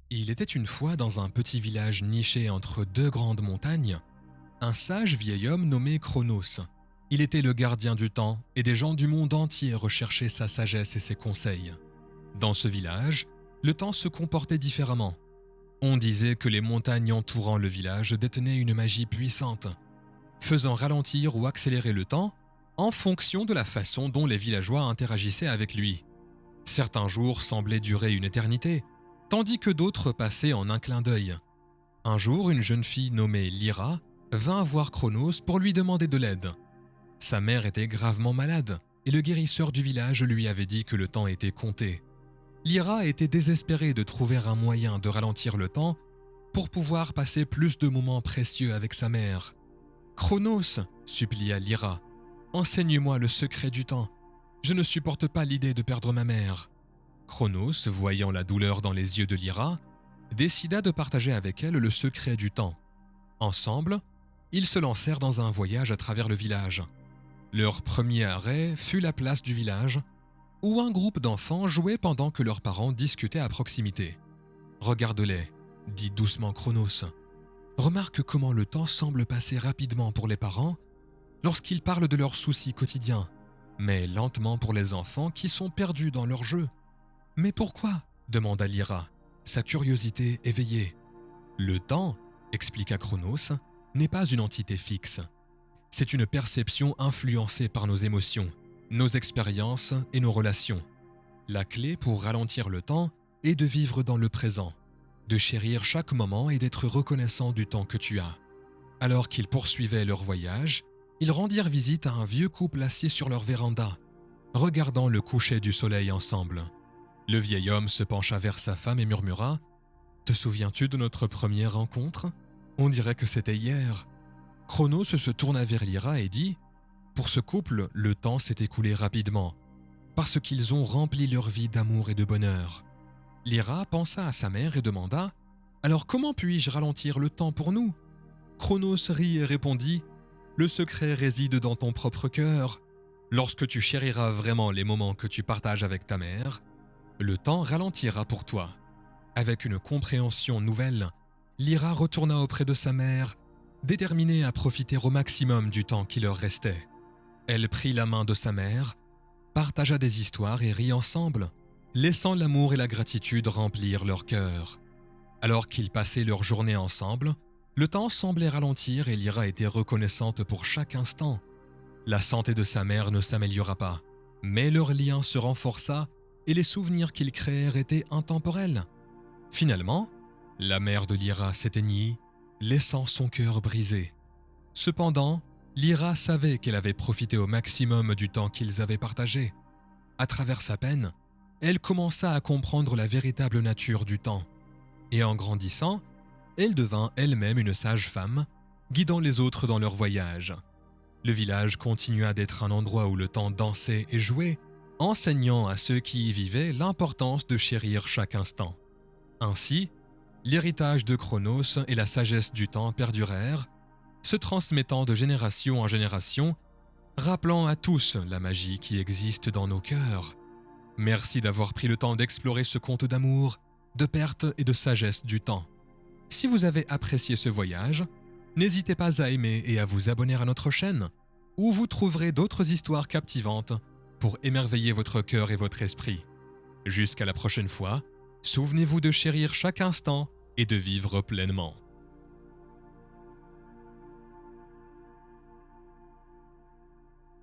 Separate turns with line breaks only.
Il était une fois dans un petit village niché entre deux grandes montagnes, un sage vieil homme nommé Chronos. Il était le gardien du temps et des gens du monde entier recherchaient sa sagesse et ses conseils. Dans ce village, le temps se comportait différemment. On disait que les montagnes entourant le village détenaient une magie puissante, faisant ralentir ou accélérer le temps en fonction de la façon dont les villageois interagissaient avec lui. Certains jours semblaient durer une éternité, tandis que d'autres passaient en un clin d'œil. Un jour, une jeune fille nommée Lyra vint voir Chronos pour lui demander de l'aide. Sa mère était gravement malade et le guérisseur du village lui avait dit que le temps était compté. Lyra était désespérée de trouver un moyen de ralentir le temps pour pouvoir passer plus de moments précieux avec sa mère. « Chronos, supplia Lyra, enseigne-moi le secret du temps. Je ne supporte pas l'idée de perdre ma mère. » Chronos, voyant la douleur dans les yeux de Lyra, décida de partager avec elle le secret du temps. Ensemble, ils se lancèrent dans un voyage à travers le village. Leur premier arrêt fut la place du village, où un groupe d'enfants jouait pendant que leurs parents discutaient à proximité. « Regarde-les, dit doucement Chronos. Remarque comment le temps semble passer rapidement pour les parents lorsqu'ils parlent de leurs soucis quotidiens, mais lentement pour les enfants qui sont perdus dans leur jeu. »« Mais pourquoi ?» demanda Lyra, sa curiosité éveillée. « Le temps, expliqua Chronos, n'est pas une entité fixe. C'est une perception influencée par nos émotions, nos expériences et nos relations. La clé pour ralentir le temps est de vivre dans le présent, de chérir chaque moment et d'être reconnaissant du temps que tu as. » Alors qu'ils poursuivaient leur voyage, ils rendirent visite à un vieux couple assis sur leur véranda, regardant le coucher du soleil ensemble. Le vieil homme se pencha vers sa femme et murmura « Te souviens-tu de notre première rencontre ? On dirait que c'était hier. » Chronos se tourna vers Lyra et dit « Pour ce couple, le temps s'est écoulé rapidement, parce qu'ils ont rempli leur vie d'amour et de bonheur. » Lyra pensa à sa mère et demanda « Alors comment puis-je ralentir le temps pour nous ?» Chronos rit et répondit « Le secret réside dans ton propre cœur. Lorsque tu chériras vraiment les moments que tu partages avec ta mère, le temps ralentira pour toi. » Avec une compréhension nouvelle, Lyra retourna auprès de sa mère, déterminée à profiter au maximum du temps qui leur restait. Elle prit la main de sa mère, partagea des histoires et rit ensemble, laissant l'amour et la gratitude remplir leur cœur. Alors qu'ils passaient leur journée ensemble, le temps semblait ralentir et Lyra était reconnaissante pour chaque instant. La santé de sa mère ne s'améliora pas, mais leur lien se renforça et les souvenirs qu'ils créèrent étaient intemporels. Finalement, la mère de Lyra s'éteignit, laissant son cœur brisé. Cependant, Lyra savait qu'elle avait profité au maximum du temps qu'ils avaient partagé. À travers sa peine, elle commença à comprendre la véritable nature du temps. Et en grandissant, elle devint elle-même une sage femme, guidant les autres dans leur voyage. Le village continua d'être un endroit où le temps dansait et jouait, enseignant à ceux qui y vivaient l'importance de chérir chaque instant. Ainsi, l'héritage de Chronos et la sagesse du temps perdurèrent, se transmettant de génération en génération, rappelant à tous la magie qui existe dans nos cœurs. Merci d'avoir pris le temps d'explorer ce conte d'amour, de perte et de sagesse du temps. Si vous avez apprécié ce voyage, n'hésitez pas à aimer et à vous abonner à notre chaîne, où vous trouverez d'autres histoires captivantes pour émerveiller votre cœur et votre esprit. Jusqu'à la prochaine fois, souvenez-vous de chérir chaque instant et de vivre pleinement.